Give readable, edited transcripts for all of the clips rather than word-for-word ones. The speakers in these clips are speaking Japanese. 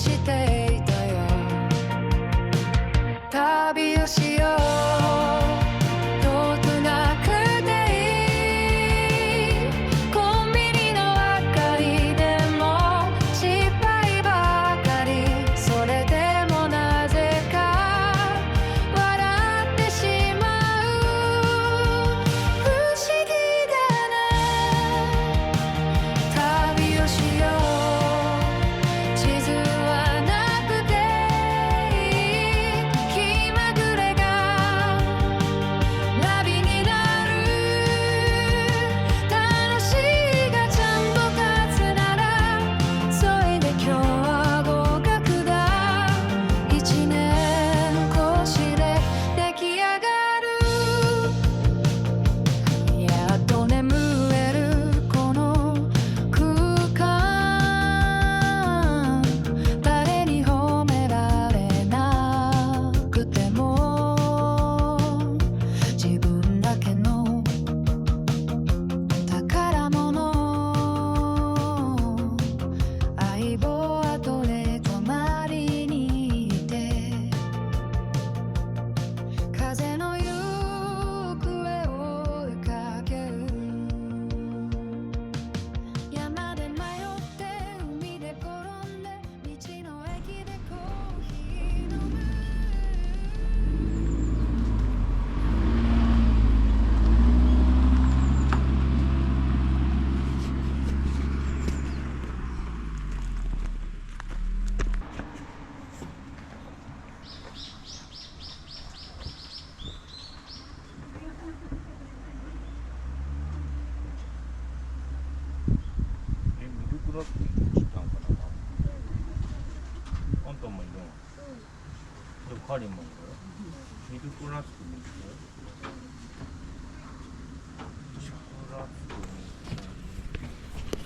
していたよ。旅をしよう、遠くなくていい。コンビニの明かりでも失敗ばかり。それでもなぜか笑ってしまう。不思議だね。旅をしよう、地図はなくていい。気まぐれがナビになる。楽しいがちゃんと立つなら、それで今日は合格だ。一年越しで出来上がる。やっと眠れるこの空間。誰に褒められなくても自分だけの宝物。相棒アトレ隣にいて、風の行方を追いかける。山で迷って海で転んで、道の駅でコーヒー飲む。ミルクラッキー来たんかな。あんたもいるん。でカリもいる。ミルクラスクミルク。ショコラスクミル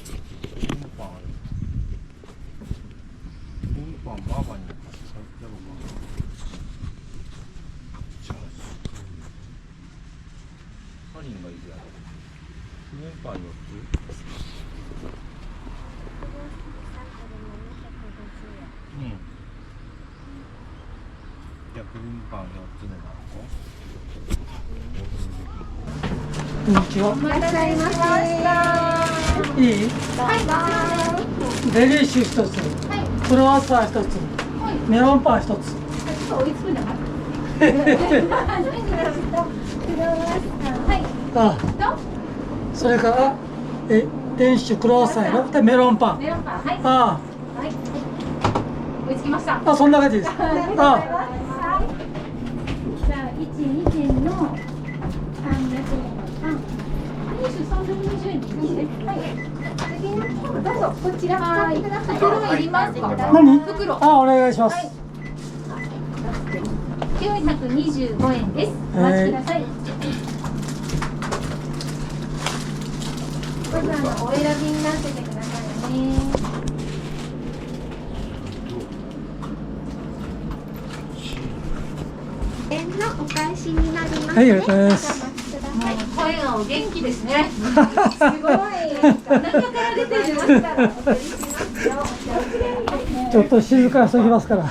ク。クリームパンある。クリームパンバーバに買ってやろうかな。カリンがいるやろ。クリームパン4つ。うん。じゃあクリームパン4つでなこんにちは。お待たせしました。いい？デリッシュ一つ、クロワッサン一つ、メロンパン一つ。追いつくんだから。あ、それからデリッシュクロワッサンやろ。でメロンパン。メロンパン、はい。あはい。追いつきました。あ、そんな感じです。ありがとうございます。じゃあ1、2点の300円のパン。320円ですね。はい。次のどうぞこちら使ってください。袋いりますか？何？袋。あ、お願いします。はい。925円です。お待ちください。まずお選びになっててくださいね。円のお返しになりますね。はい、ありがとうございます。声がお元気ですね。すごい。中から出てますから。お取りしますよ。ちょっと静かにしときますから。いや、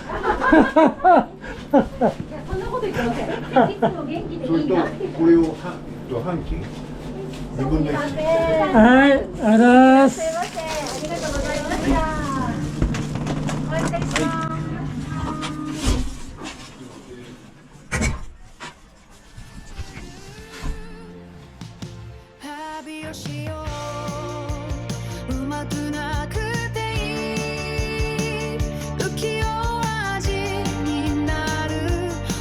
そんなこと言ってません。いつも元気でいいなって。これを半斤2分の1。はい、ありがとうございます。すいません。ありがとうございました。お預かりします。旅をしよう、うまくなくていい。浮世味になる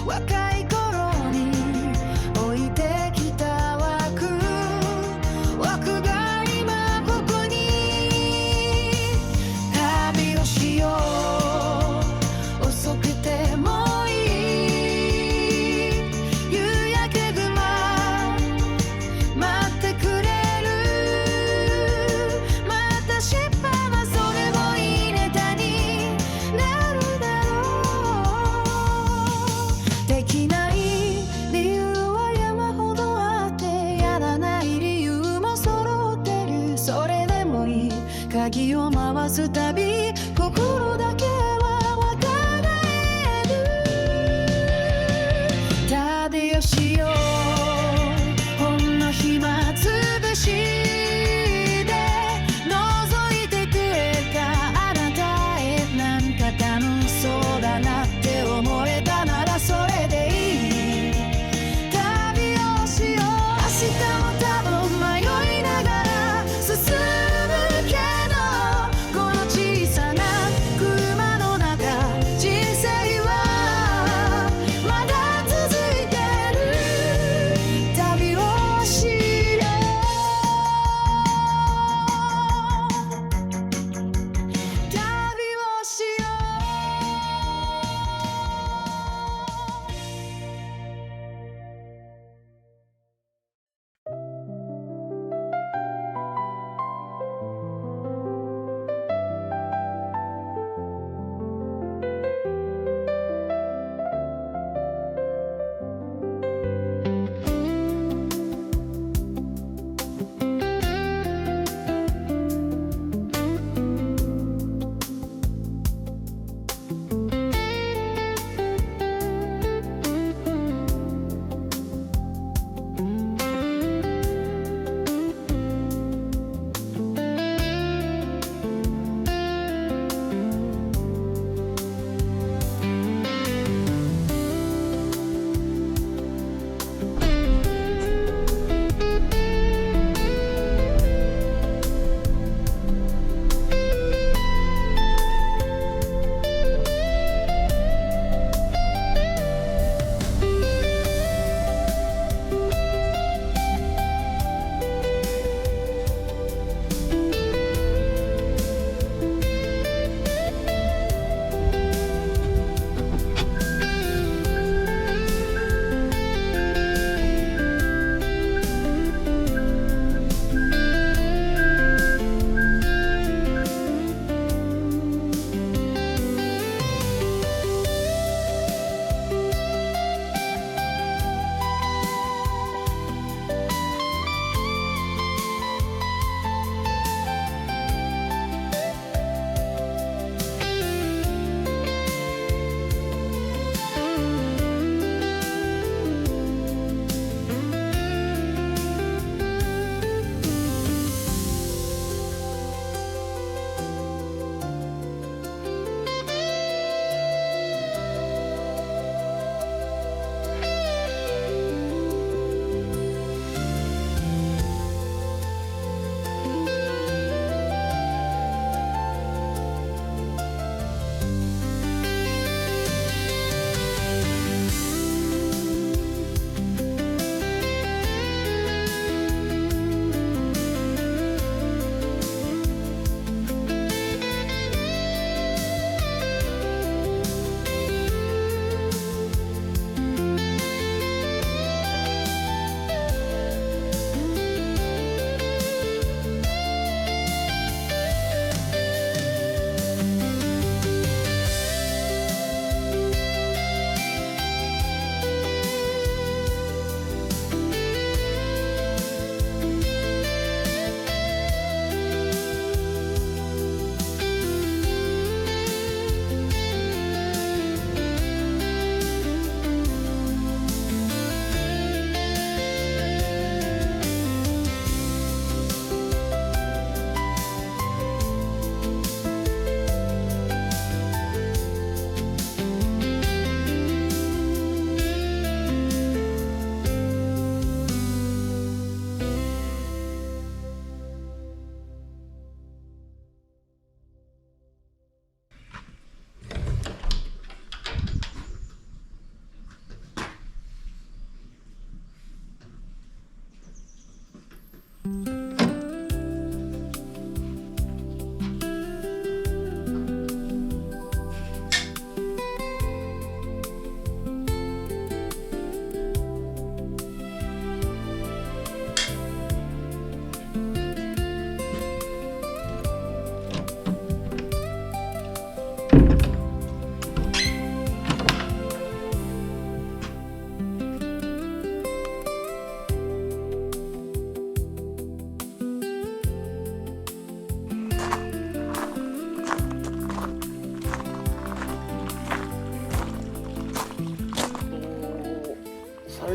若い頃に置いてきた枠が今ここに。旅をしよう、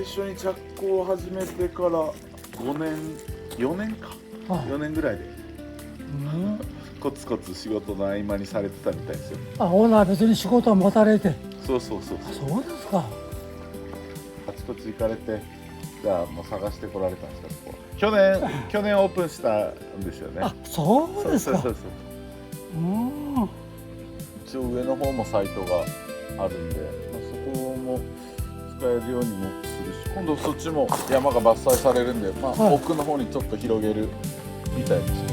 最初に着工を始めてから5年4年か、はい4年ぐらいでうんコツコツ仕事の合間にされてたみたいですよ。あ、オーナーは別に仕事を持たれて。そうそうそうあ、そう。そうですか。あちこち行かれて、じゃあもう探してこられたんですか、ここ。去年オープンしたんですよね。あ、そうですか。そううん。一応上の方もサイトがあるんで、そこも使えるようにもするし、今度そっちも山が伐採されるんで、はい奥の方にちょっと広げるみたいです。